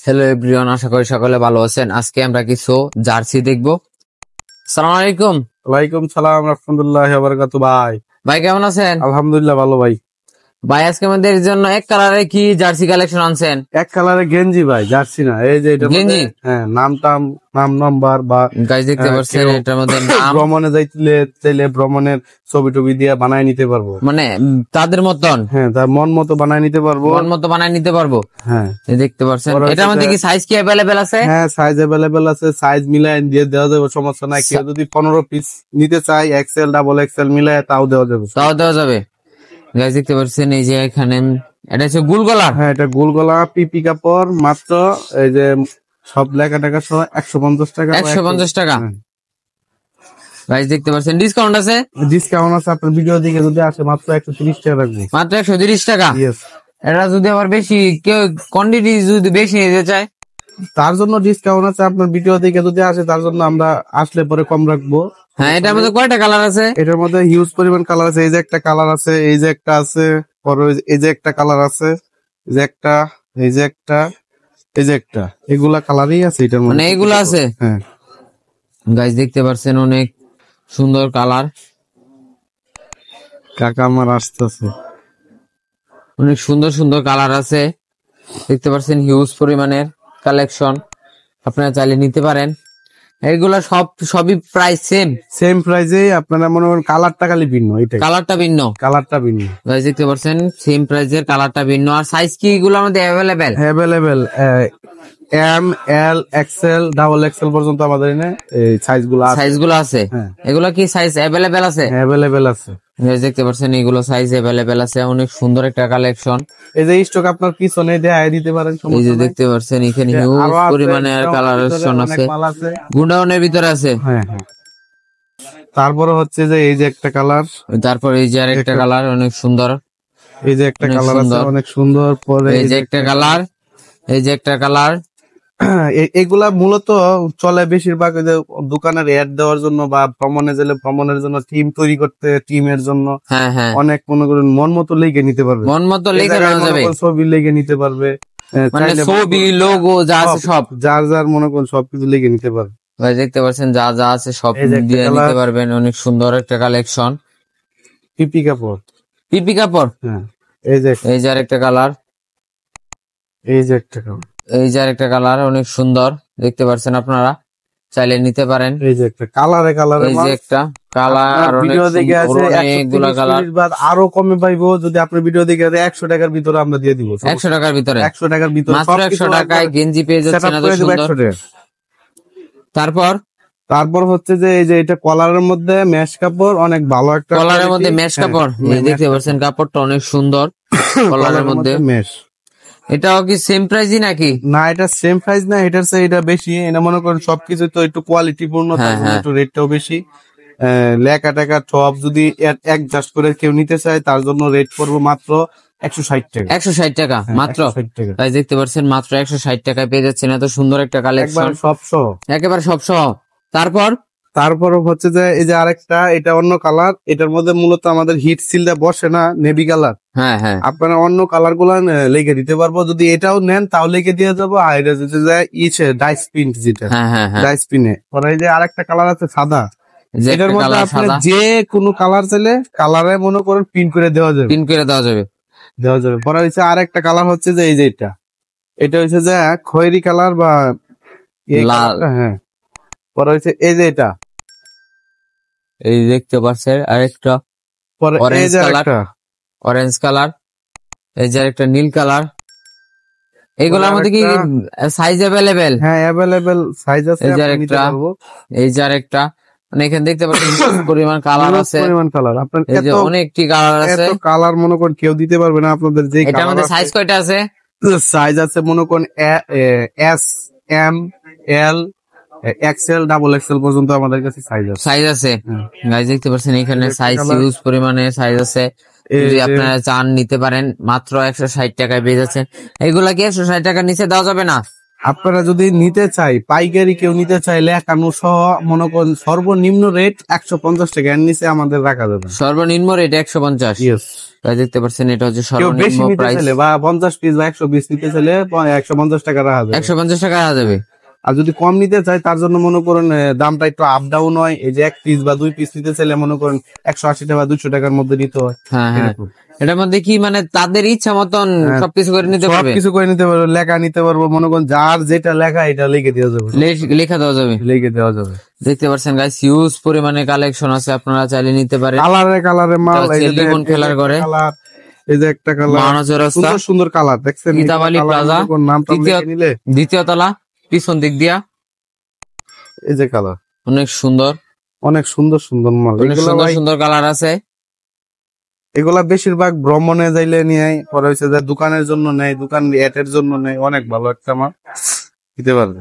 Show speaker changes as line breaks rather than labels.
Hello everyone, আশা করি সকলে ভালো আছেন। আজকে আমরা কিছু জার্সি দেখবো। আসসালামু আলাইকুম।
ওয়ালাইকুম সালাম রাহমাতুল্লাহি ওয়া বারাকাতুহু।
ভাই কেমন আছেন?
আলহামদুলিল্লাহ ভালো ভাই।
ভাই আজকে আমাদের জন্য এক কালারে কি জার্সি কালেকশন আনছেন?
এক কালারে গেঞ্জি ভাই, জার্সি না। এই যে এটা
গেঞ্জি?
হ্যাঁ, নাম নাম্বার বা
গাইস দেখতে পাচ্ছেন এটার মধ্যে নাম,
ভ্রমণে চাইলে ভ্রমণের ছবি টবি দিয়ে বানায় নিতে পারবো।
মানে তাদের মতন,
হ্যাঁ, তার মন মতো বানায় নিতে পারবো।
মন মতো বানায় নিতে পারবো।
হ্যাঁ,
এই দেখতে পাচ্ছেন এটার মধ্যে কি সাইজ কি अवेलेबल আছে?
হ্যাঁ, সাইজ अवेलेबल আছে। সাইজ মিলায় দিয়ে দেওয়া যাবে, সমস্যা নাই। কেউ যদি 15 পিস নিতে চায়, এক্সেল ডাবল এক্সেল মিলায় তাও দেওয়া যাবে।
গাইস দেখতে পাচ্ছেন এই যে এখানে এটা হচ্ছে গোল গলা।
হ্যাঁ, এটা গোল গলা পিপি কাপড়, মাত্র এই যে সব লেখা টাকা সহ 150 টাকা।
150 টাকা। গাইস দেখতে পাচ্ছেন ডিসকাউন্ট আছে?
ডিসকাউন্ট আছে। আপনার ভিডিও দিকে যদি আসে মাত্র 130 টাকা রাখবো।
মাত্র 130 টাকা।
ইয়েস।
এটা যদি আবার বেশি কেউ কোয়ান্টিটি যদি বেশি নিতে চায়
তার জন্য ডিসকাউন্ট আছে। আপনার ভিডিও দিকে যদি আসে তার জন্য আমরা আসলে পরে কম রাখবো।
হ্যাঁ, এটার মধ্যে কয়টা কালার আছে?
এটার মধ্যে হিউজ পরিমাণ কালার আছে। এই যে একটা কালার আছে, এই যে একটা আছে, পরে এই যে একটা কালার আছে, এই যে একটা, এই যে একটা, এই যে একটা, এগুলা কালারই আছে এটার মধ্যে।
মানে এগুলো আছে?
হ্যাঁ
গাইস দেখতে পাচ্ছেন অনেক সুন্দর কালার।
কাকা আমার আসতেছে।
অনেক সুন্দর সুন্দর কালার আছে, দেখতে পাচ্ছেন হিউজ পরিমাণের কালেকশন। আপনারা চাইলে নিতে পারেন। এগুলা সবই প্রাইস
সেম প্রাইসে। আপনারা মনে করেন কালারটা খালি ভিন্ন, এটাই
কালারটা ভিন্ন।
গাইস
দেখতে পাচ্ছেন সেম প্রাইসের কালারটা ভিন্ন। আর সাইজ কি এগুলোর মধ্যে
available M L XL double XL পর্যন্ত আমাদের এখানে এই সাইজগুলো
আছে।
হ্যাঁ।
এগুলো কি সাইজ অ্যাভেলেবেল আছে?
অ্যাভেলেবেল আছে।
দেখতে পাচ্ছেন এগুলো সাইজ অ্যাভেলেবেল আছে। অনেক সুন্দর একটা কালেকশন।
এই যে স্টক আপনার পিছনে দেখায় দিতে পারেন।
এই যে দেখতে পাচ্ছেন এখানে হিউজ পরিমাণে কালেকশন আছে, গুন্ডাউনের ভিতরে আছে।
হ্যাঁ হ্যাঁ। তারপরে হচ্ছে যে এই যে একটা কালার,
তারপর এই যে আরেকটা কালার অনেক সুন্দর।
এই যে একটা কালার আছে অনেক সুন্দর। পরে
এই যে একটা কালার, এই যে একটা কালার।
এগুলা মূলত চলে বেশিরভাগ যে দোকানের অ্যাড দেওয়ার জন্য বা ভ্রমণে গেলে ভ্রমণের জন্য টিম তৈরি করতে, টিমের জন্য।
হ্যাঁ হ্যাঁ,
অনেক মনে করেন মন মতো লেগে নিতে পারবে,
মন মতো লেগে যাবে,
ছবি লেগে নিতে পারবে,
মানে ছবি লোগো যা আছে সব,
যার মনে করেন সবকিছু লেগে নিতে পারবে।
ভাই দেখতে পাচ্ছেন যা যা আছে সব দিয়ে নিতে পারবেন। অনেক সুন্দর একটা কালেকশন।
পিপি কাপড়।
হ্যাঁ, এই যে আরেকটা কালার,
এই যে একটা কালার,
এই যে আরেকটা কালার অনেক সুন্দর। দেখতে পাচ্ছেন আপনারা চাইলে নিতে পারেন।
এই যে একটা কালারে
এই যে একটা কালার, অনেকগুলা কালার।
আরো কমে পাইবো যদি আপনার ভিডিও দেখে 100 টাকার ভিতরে আমরা দিয়ে দিব।
100 টাকার ভিতরে,
100 টাকার ভিতরে
মাত্র 100 টাকায় গেঞ্জি পেয়ে যাচ্ছেন। এত সুন্দর।
তারপর হচ্ছে যে এই যে এটা কলারের মধ্যে মেশ কাপড়, অনেক ভালো একটা
কলারের মধ্যে মেশ কাপড়। দেখতে পাচ্ছেন কাপড়টা অনেক সুন্দর কলারের মধ্যে মেশ। এটাও কি সেম প্রাইসই নাকি?
না, এটা সেম প্রাইস না, এটার চেয়ে এটা বেশি। এটা মনে করেন সবকিছু তো একটু কোয়ালিটি পূর্ণ, একটু রেটটাও বেশি। লেখা টাকা সব যদি অ্যাডজাস্ট করে কেউ নিতে চায় তার জন্য রেট পড়বে মাত্র 160 টাকা।
160 টাকা মাত্র। তাই দেখতে পাচ্ছেন মাত্র 160 টাকায় পেয়ে যাচ্ছেন এত সুন্দর একটা কালেকশন, একেবারে সব সহ।
তারপর হচ্ছে যে এই যে আরেকটা, এটা অন্য কালার। এটার মধ্যে মূলত আমাদের হিট সিলটা বসে না, নেভি কালার।
হ্যাঁ হ্যাঁ,
আপনারা অন্য কালার গুলা লেগে দিতে পারবো। যদি এটাও নেন তাও লেগে দিয়ে যাবো। আর এটা হচ্ছে ডাইস প্রিন্ট, যেটা ডাইস প্রিন্টে। পরে এই যে আরেকটা কালার আছে সাদা। এটার মধ্যে আপনি যে কোনো কালার চাইলে কালারে মনে করেন প্রিন্ট করে দেওয়া যাবে। পরে হচ্ছে আরেকটা কালার হচ্ছে যে এই যে এটা হচ্ছে যে খয়েরি কালার বা লাল। হ্যাঁ, পরে হচ্ছে এই যে এটা,
এই দেখতে পাচ্ছেন আরেকটা অরেঞ্জ কালার, এই যে আরেকটা নীল কালার। এগুলোর মধ্যে কি সাইজ अवेलेबल?
হ্যাঁ, अवेलेबल সাইজ আছে।
এই যে আরেকটা, মানে এখানে দেখতে পাচ্ছেন পরিমাণ কালার আছে, এই যে অনেকটি কালার আছে।
এত কালার মনে করেন কেউ দিতে পারবে না আপনাদের। যে
এটার মধ্যে সাইজ কয়টা আছে?
সাইজ আছে মনে করেন S, M, L, XL, double XL পর্যন্ত আমাদের কাছে সাইজ আছে। গাইস দেখতে পাচ্ছেন এখানে সাইজ হিউজ পরিমাণে সাইজ আছে। যদি আপনারা চান নিতে পারেন। মাত্র 160 টাকায় পেয়ে যাচ্ছেন। এগুলা কি 160 টাকার নিচে দেওয়া যাবে না? আপনারা যদি নিতে চাই, পাইকারি কেউ নিতে চাই, লেখানো সহ মনে করেন সর্বনিম্ন রেট 150 টাকা, এর নিচে আমাদের রাখা যাবে।
সর্বনিম্ন রেট 150।
ইয়েস,
দেখতে পাচ্ছেন এটা হচ্ছে
কেউ বেশি
সর্বনিম্ন
নিতে
প্রাইস।
চাইলে বা 50 পিস বা 100 পিস নিতে চাইলে 150 টাকা রাখা যাবে।
150 টাকা রাখা যাবে।
আর যদি কম নিতে চাই তার জন্য মনে করেন দামটা একটু আপ ডাউন হয়। এই যে 1 পিস বা 2 পিস নিতে চাইলে মনে করেন 180 টাকা বা 200 টাকার মধ্যে নিতে হয়।
হ্যাঁ হ্যাঁ, এটার মধ্যে কি মানে তাদের ইচ্ছা মতন সবকিছু করে নিতে পারবে,
সবকিছু করে নিতে পারবো, লেখা নিতে পারবো, মনে করেন যার যেটা লেখা এটা লিখে দেওয়া যাবে,
লেখা দেওয়া যাবে,
লিখে দেওয়া যাবে।
দেখতে পাচ্ছেন গাইস হিউজ পরিমাণে কালেকশন আছে, আপনারা চাইলে নিতে পারেন।
কালারে মাল, এই যে
লিমন খেলার ঘরে
কালার, এই যে একটা কালার, সুন্দর সুন্দর কালার দেখছেন।
গীতাবালি প্লাজা, দ্বিতীয় তলা, পিছন দিক দিয়া
এই যে কালার,
অনেক সুন্দর,
অনেক সুন্দর সুন্দর মাল,
অনেক সুন্দর সুন্দর কালার আছে।
এগুলা বেশিরভাগ ভ্রমণে যাইলে নিয়ে পরে হয়েছে যে দোকানের জন্য নেই, দোকান এটের জন্য নেই, অনেক ভালো একটা মাল দিতে পারবে।